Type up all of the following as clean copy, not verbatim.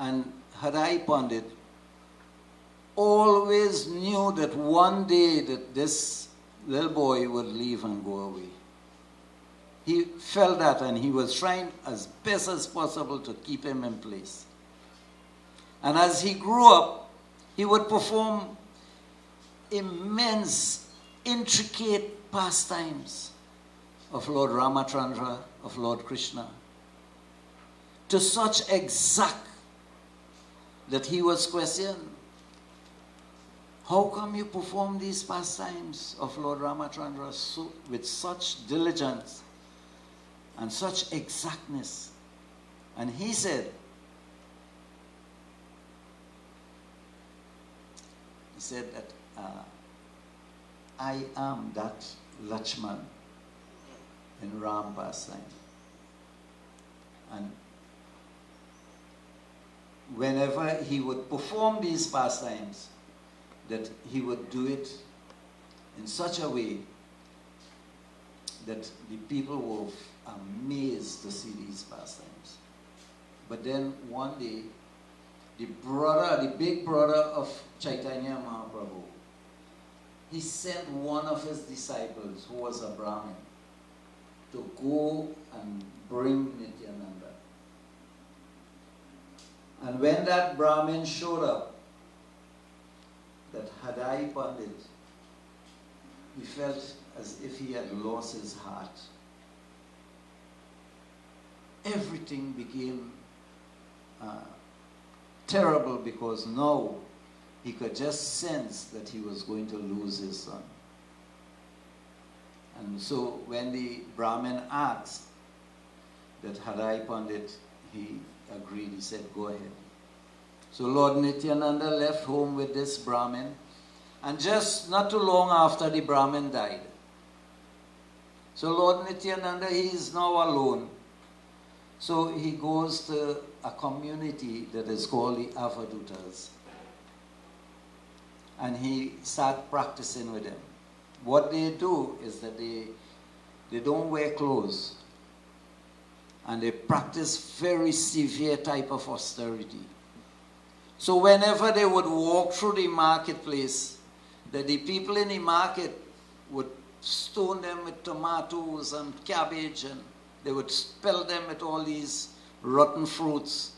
and Hadai Pandit always knew that one day that this little boy would leave and go away. He felt that, and he was trying as best as possible to keep him in place. And as he grew up, he would perform immense, intricate pastimes of Lord Ramachandra, of Lord Krishna, to such exact that he was questioned, how come you perform these pastimes of Lord Ramachandra with such diligence and such exactness? And he said, that I am that Lakshman in Ram pastime. And whenever he would perform these pastimes, that he would do it in such a way that the people were amazed to see these pastimes. But then one day, the big brother of Chaitanya Mahaprabhu, he sent one of his disciples, who was a Brahmin, to go and bring Nityananda. And when that Brahmin showed up, that Hadai Pandit, he felt as if he had lost his heart. Everything became terrible, because now he could just sense that he was going to lose his son. And so when the Brahmin asked that Hadai Pandit, he agreed, he said, go ahead. So Lord Nityananda left home with this Brahmin, and just not too long after, the Brahmin died. So Lord Nityananda, he is now alone. So he goes to a community that is called the Avadutas. And he starts practicing with them. What they do is that they don't wear clothes. And they practice very severe type of austerity. So whenever they would walk through the marketplace, that the people in the market would stone them with tomatoes and cabbage, and they would spell them with all these rotten fruits.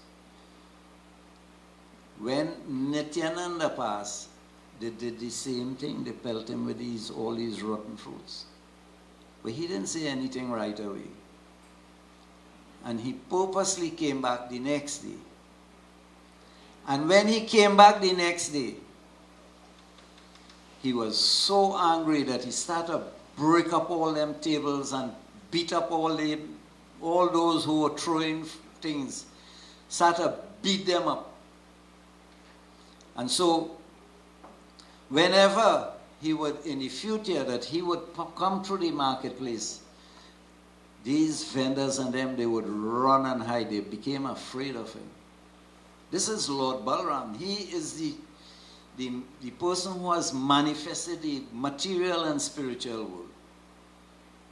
When Nityananda passed, they did the same thing. They pelted him with all these rotten fruits. But he didn't say anything right away. And he purposely came back the next day. And when he came back the next day, he was so angry that he started to break up all them tables and beat up all those who were throwing things. Started to beat them up. And so, whenever he would, in the future, that he would come through the marketplace, these vendors and them, they would run and hide. They became afraid of him. This is Lord Balaram. He is the person who has manifested the material and spiritual world.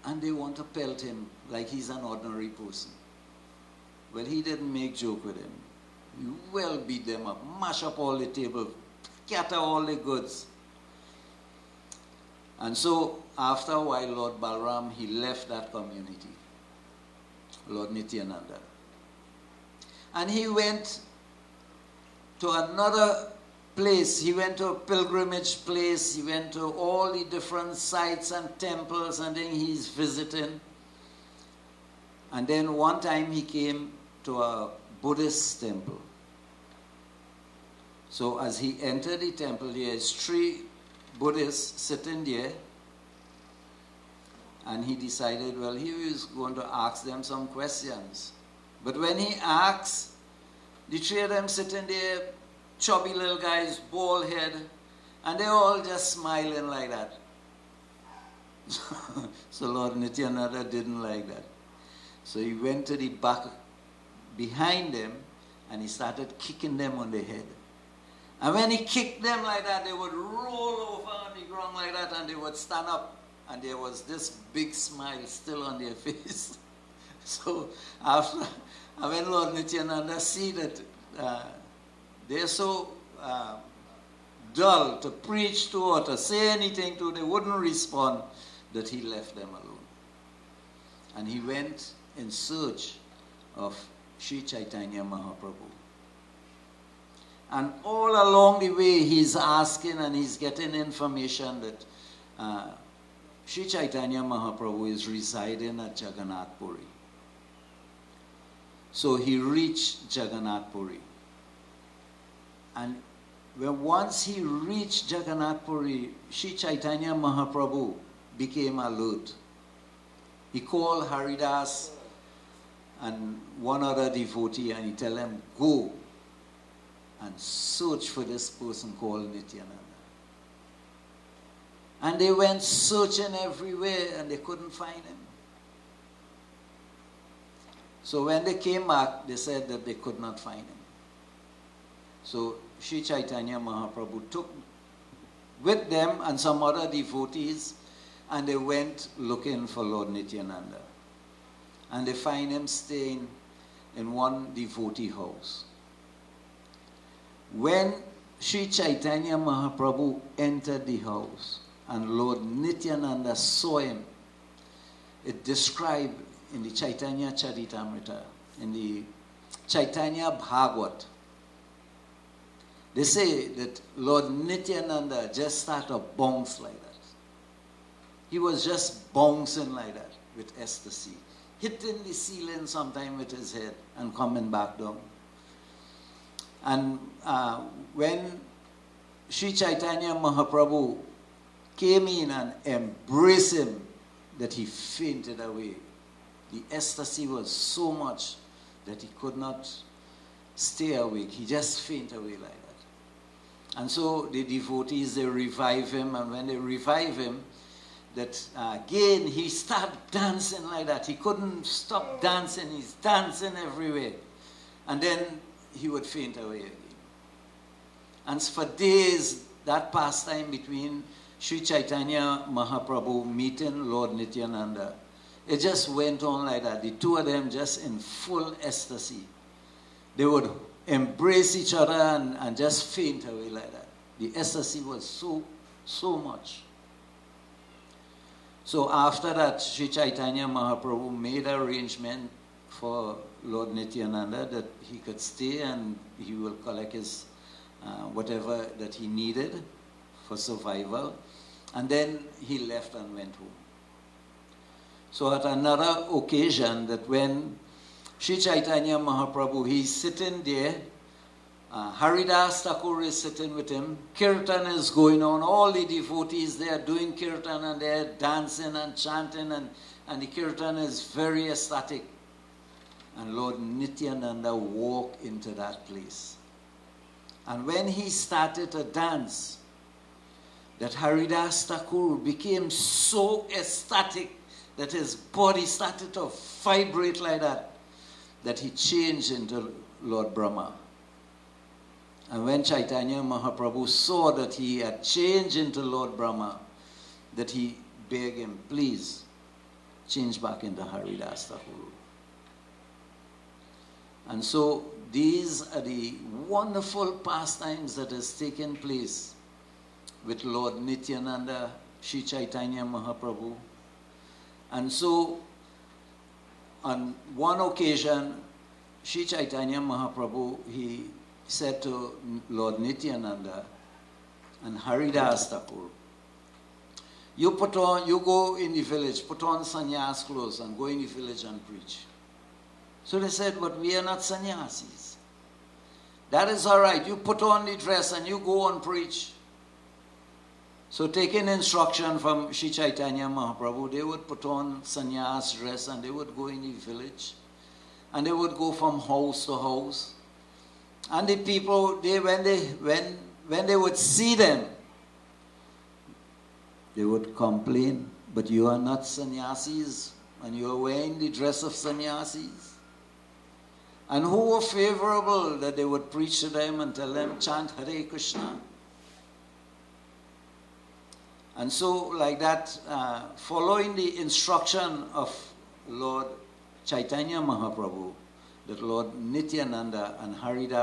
And they want to pelt him like he's an ordinary person. Well, he didn't make joke with him. He well beat them up, mash up all the table, scatter all the goods. And so, after a while, Lord Balaram, he left that community, Lord Nityananda. And he went to another place. He went to a pilgrimage place. He went to all the different sites and temples, and then he's visiting. And then one time he came to a Buddhist temple. So as he entered the temple, there is 3 Buddhists sitting there. And he decided, well, he was going to ask them some questions. But when he asked, the 3 of them sitting there, chubby little guys, bald head, and they're all just smiling like that. So Lord Nityananda didn't like that. So he went to the back behind them, and he started kicking them on the head. And when he kicked them like that, they would roll over on the ground like that, and they would stand up, and there was this big smile still on their face. So after, when Lord Nityananda see that they're so dull to preach to or to say anything to, they wouldn't respond, that he left them alone. And he went in search of Sri Chaitanya Mahaprabhu. And all along the way, he's asking and he's getting information that Sri Chaitanya Mahaprabhu is residing at Jagannath Puri. So he reached Jagannath Puri. And once he reached Jagannath Puri, Sri Chaitanya Mahaprabhu became alert. He called Haridas and one other devotee, and he told them, go and search for this person called Nityananda. And they went searching everywhere and they couldn't find him. So when they came back, they said that they could not find him. So Sri Chaitanya Mahaprabhu took with them and some other devotees, and they went looking for Lord Nityananda. And they find him staying in one devotee house. When Sri Chaitanya Mahaprabhu entered the house and Lord Nityananda saw him, it described in the Chaitanya Charitamrita, in the Chaitanya Bhagavat, they say that Lord Nityananda just started to bounce like that. He was just bouncing like that with ecstasy, hitting the ceiling sometime with his head and coming back down. And when Sri Chaitanya Mahaprabhu came in and embraced him, that he fainted away. The ecstasy was so much that he could not stay awake. He just fainted away like that. And so the devotees, they revive him, and when they revive him, that again he started dancing like that. He couldn't stop dancing. He's dancing everywhere. And then he would faint away again. And for days, that pastime between Sri Chaitanya Mahaprabhu meeting Lord Nityananda, it just went on like that. The two of them just in full ecstasy. They would embrace each other and just faint away like that. The ecstasy was so much. So after that, Sri Chaitanya Mahaprabhu made an arrangement for Lord Nityananda that he could stay and he will collect his whatever that he needed for survival. And then he left and went home. So at another occasion, that when Sri Chaitanya Mahaprabhu, he's sitting there, Haridas Thakur is sitting with him, kirtan is going on, all the devotees, they are doing kirtan and they are dancing and chanting, and the kirtan is very ecstatic. And Lord Nityananda walked into that place. And when he started to dance, that Haridas Thakur became so ecstatic that his body started to vibrate like that, that he changed into Lord Brahma. And when Chaitanya Mahaprabhu saw that he had changed into Lord Brahma, that he begged him, please, change back into Haridas Thakur. And so these are the wonderful pastimes that has taken place with Lord Nityananda, Sri Chaitanya Mahaprabhu. And so on one occasion, Sri Chaitanya Mahaprabhu, he said to Lord Nityananda and Haridas Thakur, you go in the village, put on sannyas clothes and go in the village and preach. So they said, but we are not sannyasis. That is all right. You put on the dress and you go and preach. So taking instruction from Sri Chaitanya Mahaprabhu, they would put on sannyas dress and they would go in the village. And they would go from house to house. And the people, when they would see them, they would complain, but you are not sannyasis and you are wearing the dress of sannyasis. And who were favorable that they would preach to them and tell them, chant Hare Krishna. And so like that, following the instruction of Lord Chaitanya Mahaprabhu, that Lord Nityananda and Haridas